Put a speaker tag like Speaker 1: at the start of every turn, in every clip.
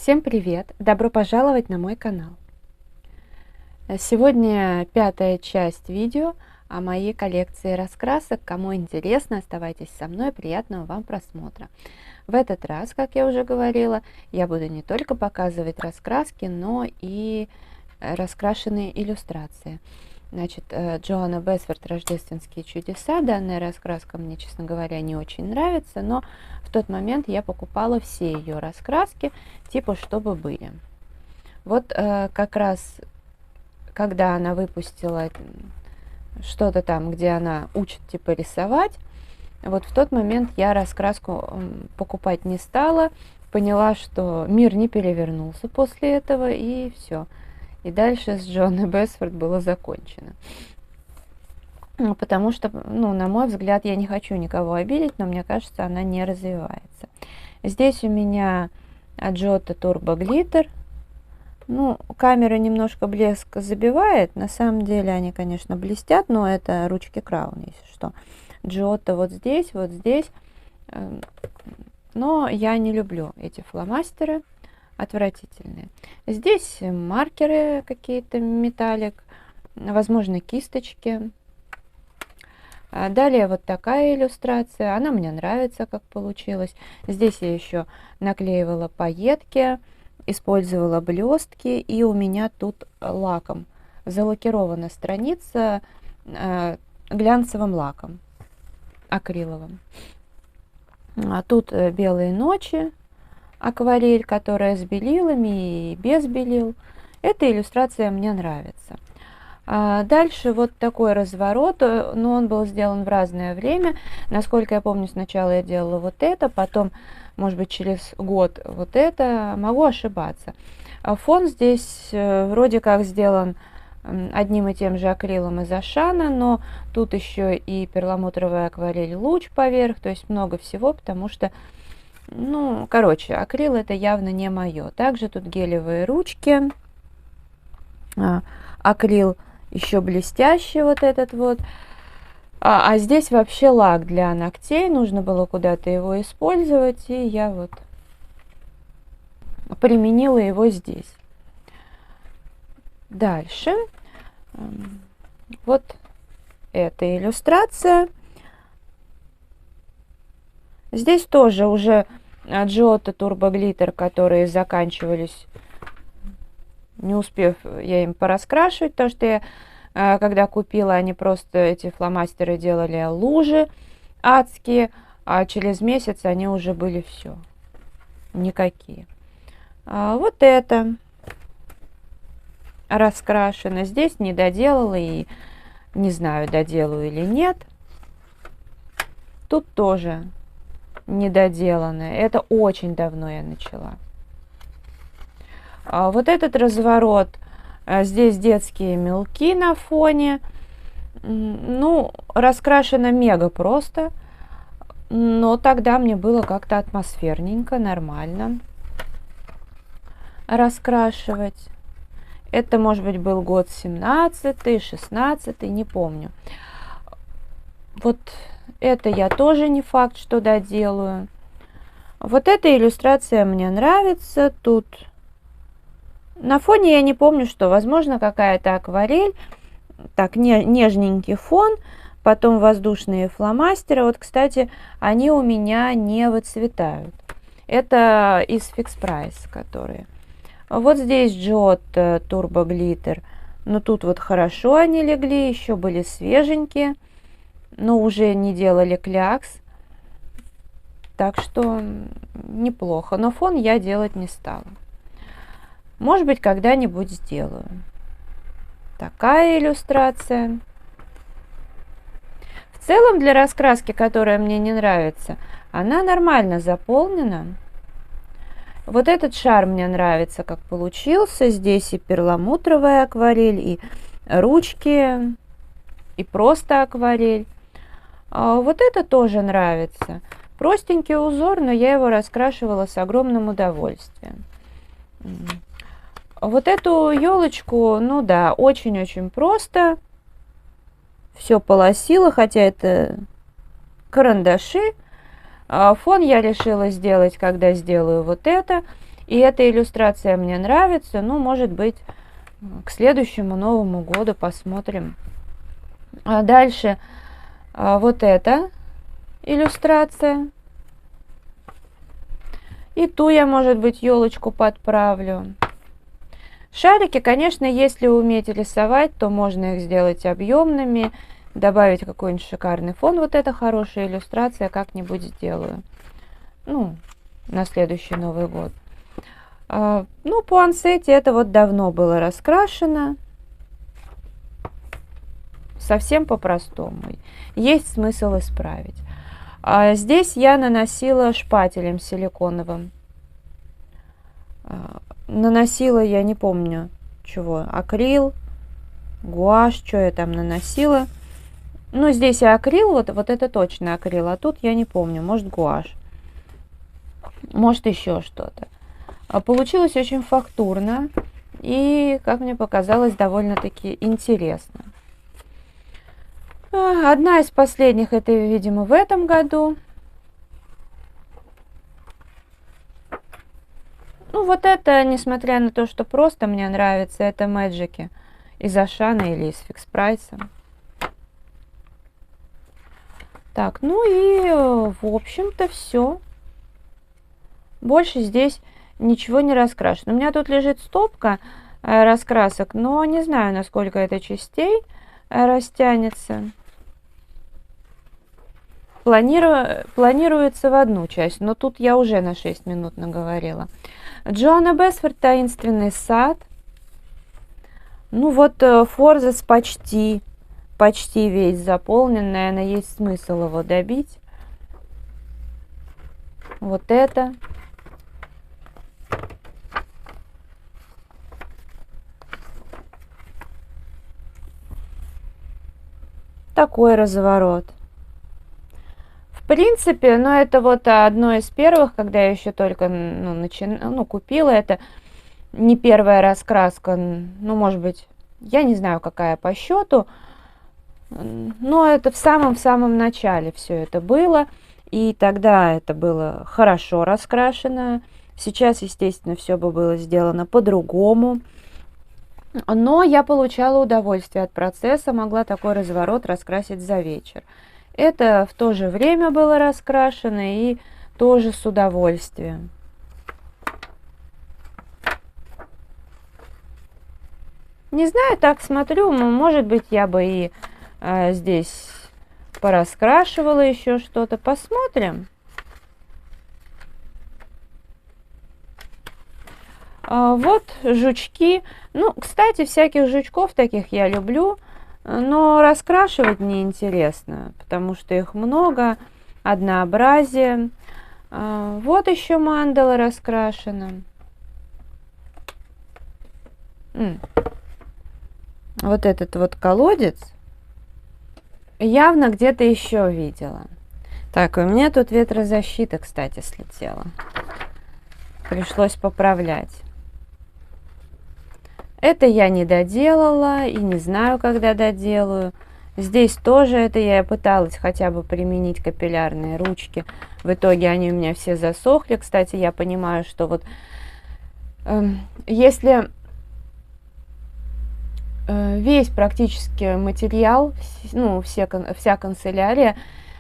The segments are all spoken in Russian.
Speaker 1: Всем привет! Добро пожаловать на мой канал. Сегодня пятая часть видео о моей коллекции раскрасок. Кому интересно, оставайтесь со мной, приятного вам просмотра. В этот раз, как я уже говорила, я буду не только показывать раскраски, но и раскрашенные иллюстрации. Значит, Джоанна Бесфорд «Рождественские чудеса». Данная раскраска мне, честно говоря, не очень нравится, но в тот момент я покупала все ее раскраски, типа, чтобы были. Вот как раз, когда она выпустила что-то там, где она учит, типа, рисовать, вот в тот момент я раскраску покупать не стала, поняла, что мир не перевернулся после этого, и все. И дальше с Джоанной Бесфорд было закончено. Потому что, на мой взгляд, я не хочу никого обидеть, но мне кажется, она не развивается. Здесь у меня Giotto Turbo Glitter. Камера немножко блеск забивает. На самом деле они, конечно, блестят, но это ручки Краун, если что. Giotto вот здесь, вот здесь. Но я не люблю эти фломастеры. Отвратительные. Здесь маркеры какие-то, металлик, возможно, кисточки. Далее вот такая иллюстрация. Она мне нравится, как получилось. Здесь я еще наклеивала пайетки, использовала блестки, и у меня тут лаком залакирована страница глянцевым лаком, акриловым. А тут белые ночи. Акварель, которая с белилами и без белил. Эта иллюстрация мне нравится. Дальше вот такой разворот, но он был сделан в разное время. Насколько я помню, сначала я делала вот это, потом, может быть, через год вот это. Могу ошибаться. Фон здесь вроде как сделан одним и тем же акрилом из Ашана, но тут еще и перламутровая акварель луч поверх, то есть много всего, потому что акрил это явно не мое. Также тут гелевые ручки, акрил еще блестящий вот этот вот. А здесь вообще лак для ногтей, нужно было куда-то его использовать, и я вот применила его здесь. Дальше вот эта иллюстрация. Здесь тоже уже Giotto Turbo Glitter, которые заканчивались, не успев я им пораскрашивать, потому что я, когда купила, они просто, эти фломастеры, делали лужи адские, а через месяц они уже были все, никакие. Вот это раскрашено. Здесь не доделала и не знаю, доделаю или нет. Тут тоже недоделанное. Это очень давно я начала. Вот этот разворот. Здесь детские мелки на фоне. Раскрашено мега просто. Но тогда мне было как-то атмосферненько, нормально раскрашивать. Это, может быть, был год 17-й, 16-й, не помню. Вот это я тоже не факт, что доделаю. Вот эта иллюстрация мне нравится. Тут на фоне я не помню, что. Возможно, какая-то акварель. Так, нежненький фон. Потом воздушные фломастеры. Вот, кстати, они у меня не выцветают. Это из Fix Price, которые. Вот здесь Giotto Turbo Glitter. Но тут вот хорошо они легли. Еще были свеженькие. Но уже не делали клякс. Так что неплохо. Но фон я делать не стала. Может быть, когда-нибудь сделаю. Такая иллюстрация. В целом, для раскраски, которая мне не нравится, она нормально заполнена. Вот этот шар мне нравится, как получился. Здесь и перламутровая акварель, и ручки, и просто акварель. Вот это тоже нравится. Простенький узор, но я его раскрашивала с огромным удовольствием. Вот эту елочку, очень-очень просто. Все полосила, хотя это карандаши. Фон я решила сделать, когда сделаю вот это. И эта иллюстрация мне нравится. Ну, может быть, к следующему Новому году посмотрим. А дальше вот эта иллюстрация. И ту я, может быть, елочку подправлю. Шарики, конечно, если уметь рисовать, то можно их сделать объемными, добавить какой-нибудь шикарный фон. Вот это хорошая иллюстрация, как-нибудь сделаю. Ну, на следующий Новый год. Ну, пуансетти это вот давно было раскрашено. Совсем по-простому. Есть смысл исправить. А здесь я наносила шпателем силиконовым. Наносила, я не помню, чего, акрил, гуашь, что я там наносила. Ну, здесь и акрил, вот это точно акрил, а тут я не помню, может гуашь, может еще что-то. Получилось очень фактурно и, как мне показалось, довольно-таки интересно. Одна из последних, это, видимо, в этом году. Ну, вот это, несмотря на то, что просто мне нравится, это мэджики из Ашана или из Фикс Прайса. Так, ну и, в общем-то, все. Больше здесь ничего не раскрашено. У меня тут лежит стопка раскрасок, но не знаю, насколько это частей растянется. Планируется в одну часть, но тут я уже на 6 минут наговорила. Джоанна Бесфорд «Таинственный сад». Ну вот Форзац почти весь заполнен, наверное, есть смысл его добить. Вот это. Такой разворот. В принципе, ну это вот одно из первых, когда я еще только купила это. Не первая раскраска, ну может быть, я не знаю какая по счету, но это в самом начале все это было. И тогда это было хорошо раскрашено. Сейчас, естественно, все бы было сделано по-другому. Но я получала удовольствие от процесса, могла такой разворот раскрасить за вечер. Это в то же время было раскрашено и тоже с удовольствием. Не знаю, так смотрю, может быть, я бы и здесь пораскрашивала еще что-то. Посмотрим. Вот жучки. Ну, кстати, всяких жучков таких я люблю. Но раскрашивать неинтересно, потому что их много, однообразие. Вот еще мандала раскрашена. Вот этот вот колодец явно где-то еще видела. Так, у меня тут ветрозащита, кстати, слетела. Пришлось поправлять. Это я не доделала и не знаю, когда доделаю. Здесь тоже это я пыталась хотя бы применить капиллярные ручки. В итоге они у меня все засохли. Кстати, я понимаю, что вот если весь практически материал, ну, вся канцелярия,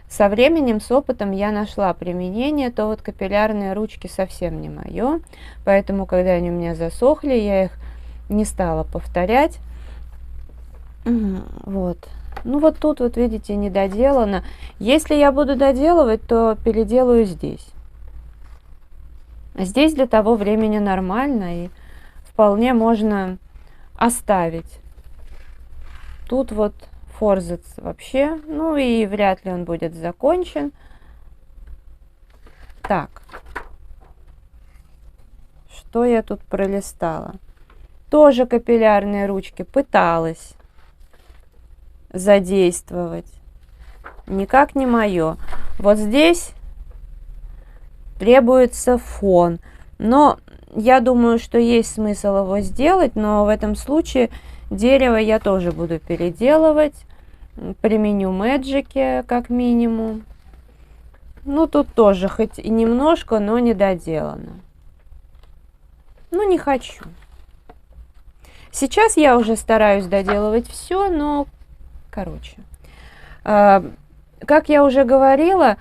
Speaker 1: со временем, с опытом я нашла применение, то вот капиллярные ручки совсем не мое. Поэтому, когда они у меня засохли, я их не стала повторять. Вот. Ну вот тут вот видите, не доделано. Если я буду доделывать, то переделаю здесь. Здесь для того времени нормально и вполне можно оставить. Тут вот форзац вообще, ну и вряд ли он будет закончен. Так. Что я тут пролистала? Тоже капиллярные ручки пыталась задействовать. Никак не мое. Вот здесь требуется фон. Но я думаю, что есть смысл его сделать, но в этом случае дерево я тоже буду переделывать. Применю мэджики как минимум. Ну, тут тоже хоть и немножко, но не доделано. Ну, не хочу. Сейчас я уже стараюсь доделывать все, но, короче. Как я уже говорила,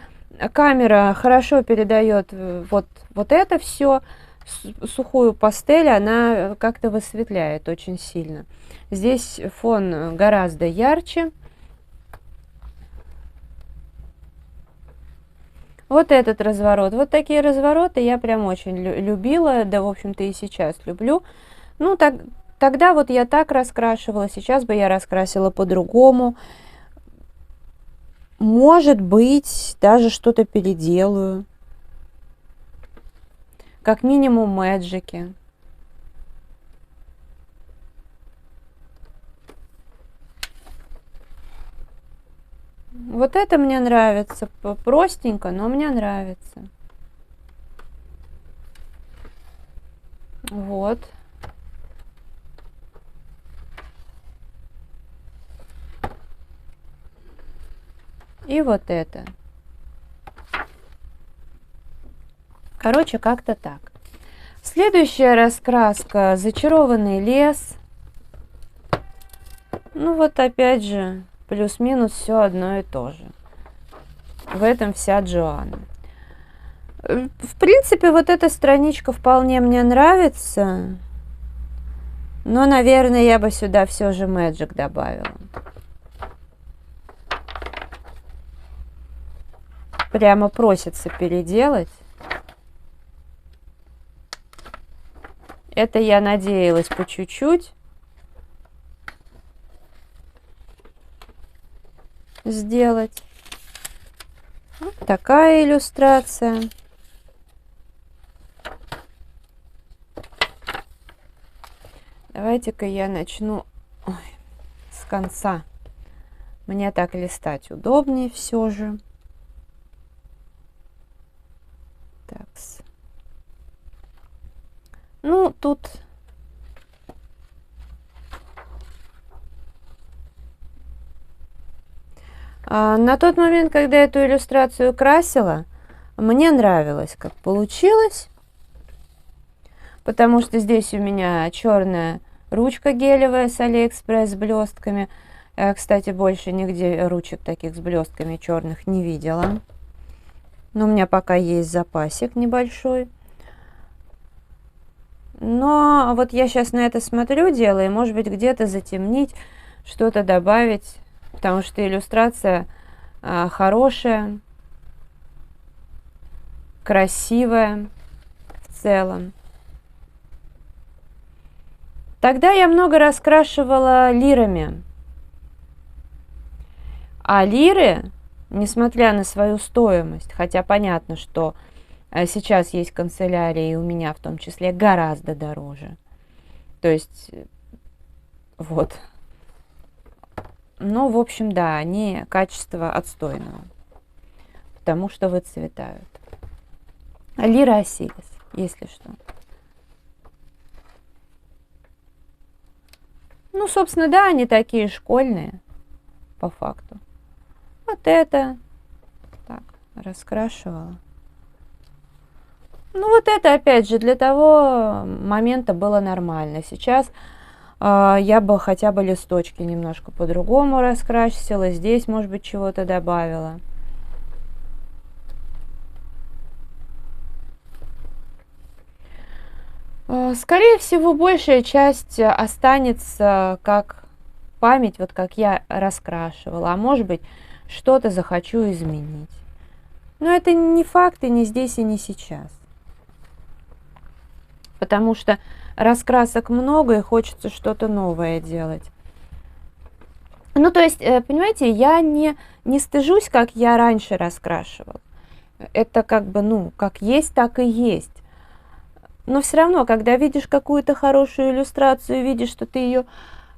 Speaker 1: камера хорошо передает вот это все. Сухую пастель она как-то высветляет очень сильно. Здесь фон гораздо ярче. Вот этот разворот. Вот такие развороты я прям очень любила, да, в общем-то, и сейчас люблю. Ну, тогда вот я так раскрашивала, сейчас бы я раскрасила по-другому. Может быть, даже что-то переделаю. Как минимум мэджики. Вот это мне нравится. Простенько, но мне нравится. Вот. И вот это. Короче, как-то так. Следующая раскраска «Зачарованный лес». Ну вот опять же, плюс-минус все одно и то же. В этом вся Джоанна. В принципе, вот эта страничка вполне мне нравится. Но, наверное, я бы сюда все же Magic добавила. Прямо просится переделать. Это я надеялась по чуть-чуть сделать. Вот такая иллюстрация. Давайте-ка я начну с конца. Мне так листать удобнее все же. Такс. Ну, тут на тот момент, когда эту иллюстрацию красила, мне нравилось, как получилось, потому что здесь у меня черная ручка гелевая с Алиэкспресс с блестками. Кстати, больше нигде ручек таких с блестками черных не видела. Но у меня пока есть запасик небольшой. Но вот я сейчас на это смотрю, делаю, может быть, где-то затемнить, что-то добавить, потому что иллюстрация хорошая, красивая в целом. Тогда я много раскрашивала лирами. А лиры, несмотря на свою стоимость, хотя понятно, что сейчас есть канцелярии, и у меня в том числе, гораздо дороже. То есть, вот. Ну, в общем, да, они качество отстойного, потому что выцветают. Лира Осирис, если что. Ну, собственно, да, они такие школьные, по факту. Вот это, так, раскрашивала. Ну, вот это, опять же, для того момента было нормально. Сейчас я бы хотя бы листочки немножко по-другому раскрасила. Здесь, может быть, чего-то добавила. Скорее всего, большая часть останется как память, вот как я раскрашивала. А может быть, что-то захочу изменить. Но это не факт и не здесь, и не сейчас. Потому что раскрасок много, и хочется что-то новое делать. Ну, то есть, понимаете, я не стыжусь, как я раньше раскрашивала. Это как бы, ну, как есть, так и есть. Но все равно, когда видишь какую-то хорошую иллюстрацию, видишь, что ты ее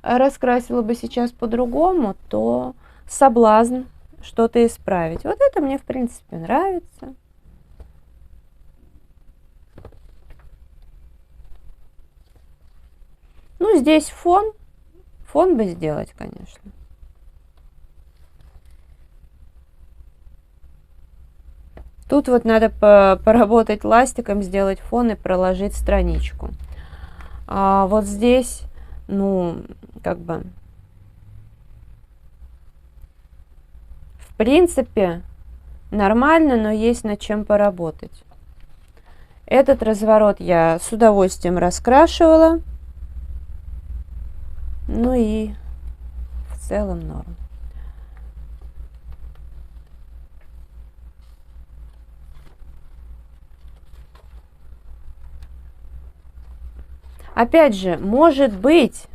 Speaker 1: раскрасила бы сейчас по-другому, то соблазн что-то исправить. Вот это мне, в принципе, нравится. Ну, здесь фон. Фон бы сделать, конечно. Тут вот надо поработать ластиком, сделать фон и проложить страничку. А вот здесь, ну, как бы, в принципе, нормально, но есть над чем поработать. Этот разворот я с удовольствием раскрашивала. Ну и в целом норм. Опять же, может быть,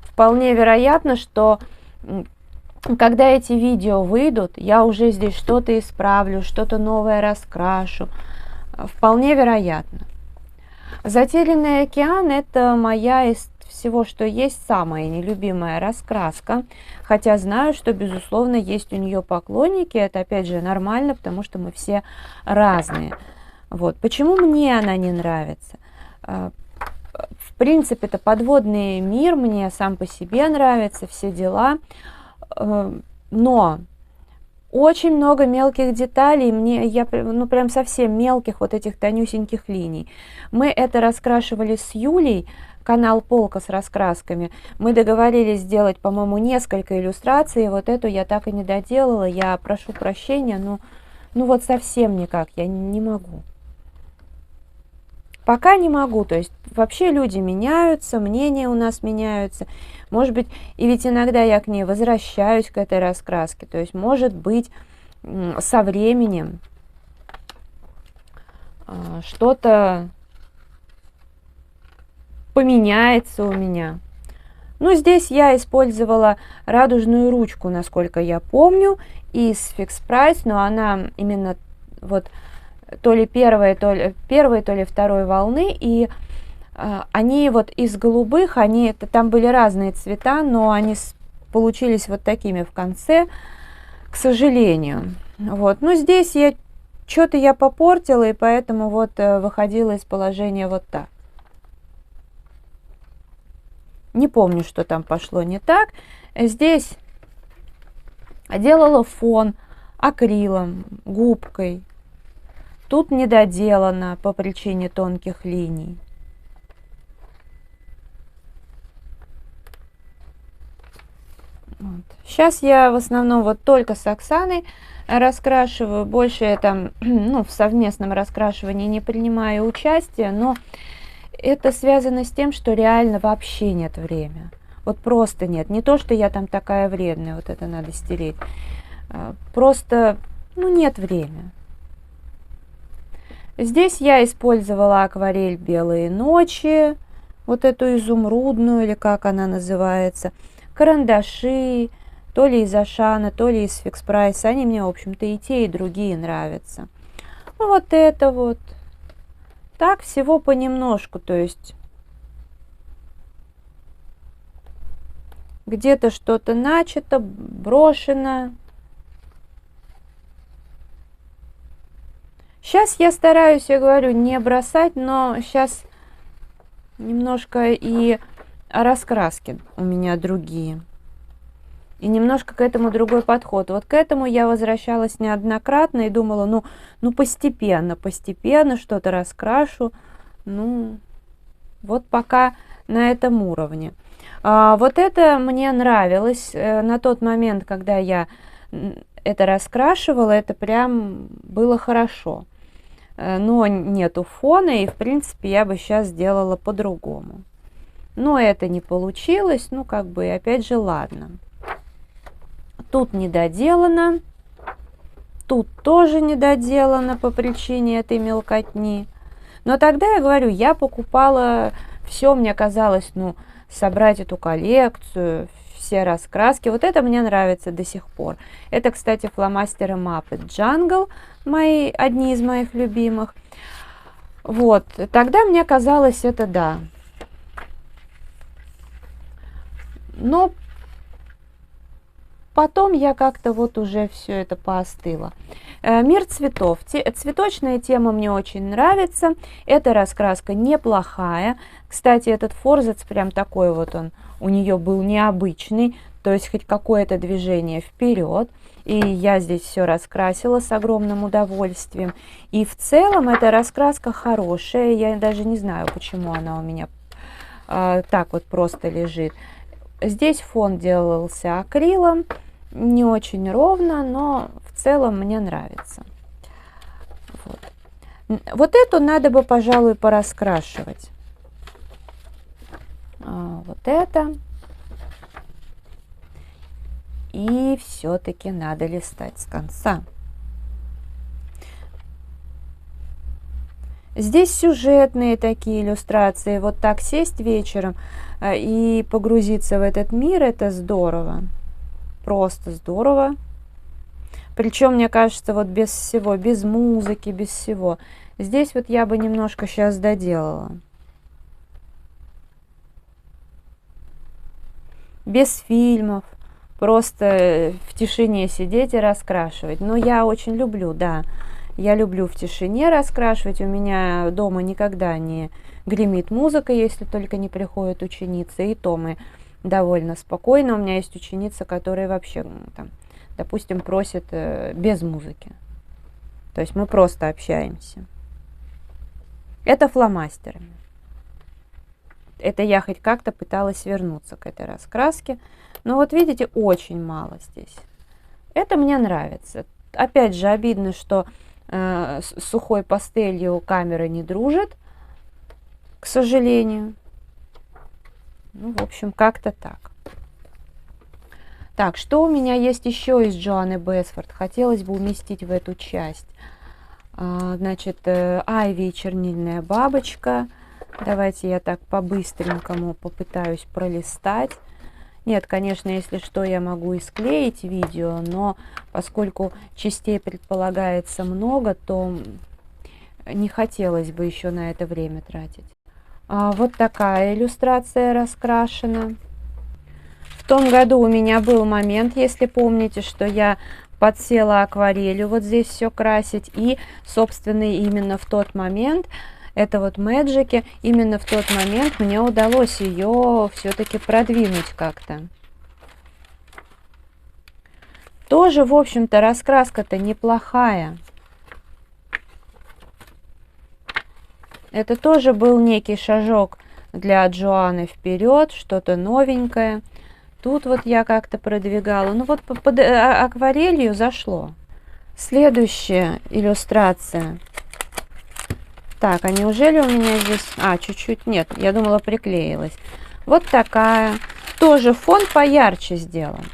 Speaker 1: вполне вероятно, что когда эти видео выйдут, я уже здесь что-то исправлю, что-то новое раскрашу. Вполне вероятно. Затерянный океан – это моя из всего, что есть, самая нелюбимая раскраска. Хотя знаю, что, безусловно, есть у нее поклонники. Это, опять же, нормально, потому что мы все разные. Вот. Почему мне она не нравится? В принципе, это подводный мир, мне сам по себе нравится, все дела. Но очень много мелких деталей, ну прям совсем мелких вот этих тонюсеньких линий. Мы это раскрашивали с Юлей, канал Полка с раскрасками. Мы договорились сделать, по-моему, несколько иллюстраций, вот эту я так и не доделала, я прошу прощения, но ну вот совсем никак, я не могу. Пока не могу, то есть вообще люди меняются, мнения у нас меняются. Может быть, и ведь иногда я к ней возвращаюсь, к этой раскраске. То есть, может быть, со временем что-то поменяется у меня. Ну, здесь я использовала радужную ручку, насколько я помню, из Fix Price, но она именно вот то ли первой, то ли второй волны, и они вот из голубых, там были разные цвета, но они получились вот такими в конце, к сожалению. Вот. Но здесь что-то я попортила, и поэтому вот выходила из положения вот так. Не помню, что там пошло не так. Здесь делала фон акрилом, губкой. Тут недоделано по причине тонких линий. Вот. Сейчас я в основном вот только с Оксаной раскрашиваю. Больше я там в совместном раскрашивании не принимаю участия, но это связано с тем, что реально вообще нет времени. Вот просто нет. Не то, что я там такая вредная, вот это надо стереть. Просто, нет времени. Здесь я использовала акварель «Белые ночи», вот эту изумрудную, или как она называется, карандаши, то ли из Ашана, то ли из Fix Price. Они мне, в общем-то, и те, и другие нравятся. Ну, вот это вот. Так, всего понемножку, то есть где-то что-то начато, брошено. Сейчас я стараюсь, я говорю, не бросать, но сейчас немножко и раскраски у меня другие. И немножко к этому другой подход. Вот к этому я возвращалась неоднократно и думала, постепенно что-то раскрашу. Вот пока на этом уровне. Вот это мне нравилось. На тот момент, когда я это раскрашивала, это прям было хорошо. Но нету фона, и в принципе я бы сейчас сделала по-другому. Но это не получилось, опять же, ладно. Тут недоделано, тут тоже недоделано по причине этой мелкотни. Но тогда, я говорю, я покупала все, мне казалось, собрать эту коллекцию, все раскраски. Вот это мне нравится до сих пор. Это, кстати, фломастеры Muppet Jungle, одни из моих любимых. Вот, тогда мне казалось это да. Но потом я как-то вот уже все это поостыло. Мир цветов. Цветочная тема мне очень нравится. Эта раскраска неплохая. Кстати, этот форзац прям такой вот он у нее был необычный. То есть хоть какое-то движение вперед. И я здесь все раскрасила с огромным удовольствием. И в целом эта раскраска хорошая. Я даже не знаю, почему она у меня так вот просто лежит. Здесь фон делался акрилом, не очень ровно, но в целом мне нравится. Вот эту надо бы, пожалуй, пораскрашивать. Вот это. И все-таки надо листать с конца. Здесь сюжетные такие иллюстрации. Вот так сесть вечером и погрузиться в этот мир, это здорово. Просто здорово. Причем, мне кажется, вот без всего, без музыки, без всего. Здесь вот я бы немножко сейчас доделала. Без фильмов. Просто в тишине сидеть и раскрашивать. Но я очень люблю, да. Я люблю в тишине раскрашивать. У меня дома никогда не гремит музыка, если только не приходят ученицы. И то мы довольно спокойно. У меня есть ученица, которая вообще, там, допустим, просит без музыки. То есть мы просто общаемся. Это фломастерами. Это я хоть как-то пыталась вернуться к этой раскраске. Но вот видите, очень мало здесь. Это мне нравится. Опять же, обидно, что с сухой пастелью камера не дружит, к сожалению. Ну, в общем, как-то так. Так, что у меня есть еще из Джоанны Бесфорд? Хотелось бы уместить в эту часть. Значит, Айви и чернильная бабочка. Давайте я так по-быстренькому попытаюсь пролистать. Нет, конечно, если что, я могу и склеить видео, но поскольку частей предполагается много, то не хотелось бы еще на это время тратить. Вот такая иллюстрация раскрашена. В том году у меня был момент, если помните, что я подсела акварелью вот здесь все красить. И, собственно, именно в тот момент, это вот Мэджики, именно в тот момент мне удалось ее все-таки продвинуть как-то. Тоже, в общем-то, раскраска-то неплохая. Это тоже был некий шажок для Джоанны вперед, что-то новенькое. Тут вот я как-то продвигала. Ну вот под акварелью зашло. Следующая иллюстрация. Так, а неужели у меня здесь... чуть-чуть нет, я думала приклеилась. Вот такая. Тоже фон поярче сделан.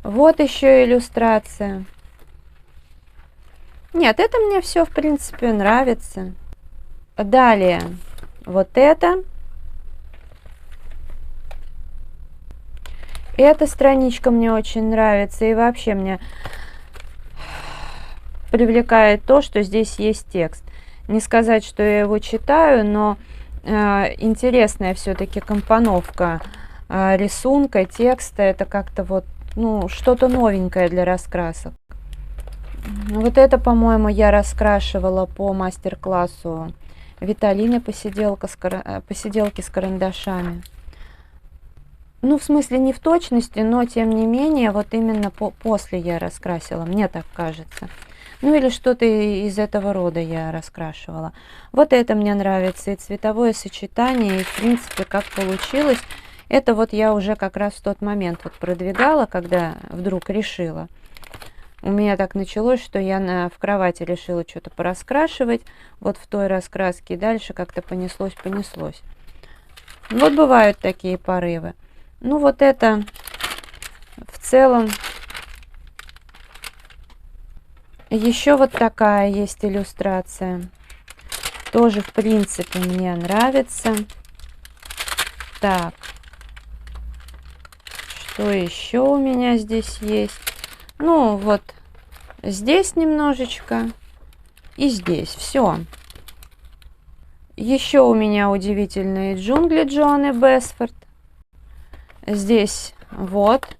Speaker 1: Вот еще иллюстрация. Нет, это мне все, в принципе, нравится. Далее, вот это. Эта страничка мне очень нравится. И вообще мне привлекает то, что здесь есть текст. Не сказать, что я его читаю, но интересная все-таки компоновка рисунка, текста. Это как-то вот, ну, что-то новенькое для раскрасок. Вот это, по-моему, я раскрашивала по мастер-классу Виталины посиделки с карандашами. Ну, в смысле, не в точности, но тем не менее, вот именно после я раскрасила, мне так кажется. Ну, или что-то из этого рода я раскрашивала. Вот это мне нравится, и цветовое сочетание, и, в принципе, как получилось. Это вот я уже как раз в тот момент вот продвигала, когда вдруг решила. У меня так началось, что я в кровати решила что-то пораскрашивать, вот в той раскраске, и дальше как-то понеслось. Вот бывают такие порывы. Ну, вот это в целом. Еще вот такая есть иллюстрация. Тоже, в принципе, мне нравится. Так. Что еще у меня здесь есть? Ну, вот здесь немножечко. И здесь. Все. Еще у меня удивительные джунгли Джоанны Бесфорд. Здесь вот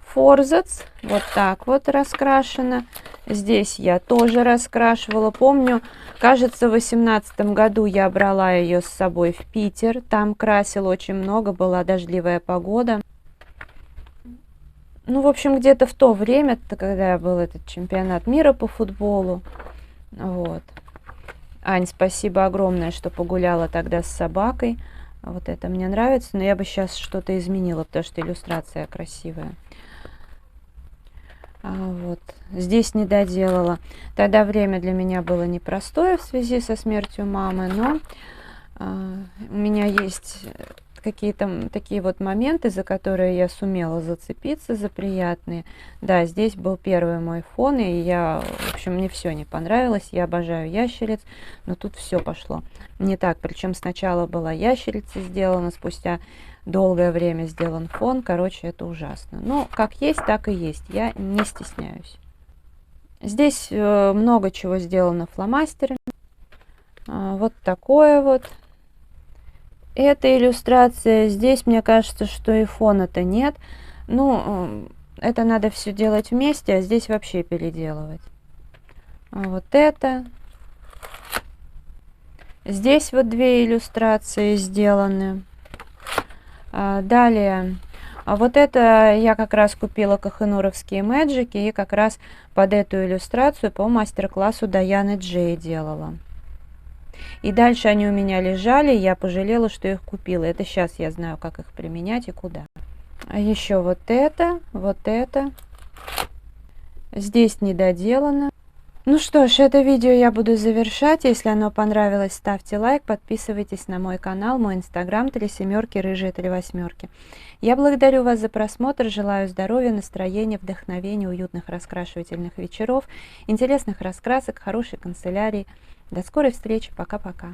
Speaker 1: форзац, вот так вот раскрашено. Здесь я тоже раскрашивала. Помню, кажется, в 2018 году я брала ее с собой в Питер. Там красила очень много, была дождливая погода. Ну, в общем, где-то в то время, когда был этот чемпионат мира по футболу. Вот. Ань, спасибо огромное, что погуляла тогда с собакой. Вот это мне нравится, но я бы сейчас что-то изменила, потому что иллюстрация красивая. Вот. Здесь не доделала. Тогда время для меня было непростое в связи со смертью мамы, но у меня есть какие-то такие вот моменты, за которые я сумела зацепиться, за приятные. Да, здесь был первый мой фон, и в общем, мне все не понравилось. Я обожаю ящериц, но тут все пошло не так. Причем сначала была ящерица сделана, спустя долгое время сделан фон. Короче, это ужасно. Но как есть, так и есть. Я не стесняюсь. Здесь много чего сделано фломастерами. Вот такое вот. Эта иллюстрация, здесь мне кажется, что и фона-то нет. Ну, это надо все делать вместе, а здесь вообще переделывать. Вот это. Здесь вот две иллюстрации сделаны. Далее, вот это я как раз купила кохенуровские мэджики и как раз под эту иллюстрацию по мастер-классу Даяны Джей делала. И дальше они у меня лежали, я пожалела, что их купила. Это сейчас я знаю, как их применять и куда. А еще вот это, вот это. Здесь не доделано. Ну что ж, это видео я буду завершать. Если оно понравилось, ставьте лайк, подписывайтесь на мой канал, мой инстаграм 37, рыжие 38. Я благодарю вас за просмотр, желаю здоровья, настроения, вдохновения, уютных раскрашивательных вечеров, интересных раскрасок, хорошей канцелярии. До скорой встречи, пока-пока.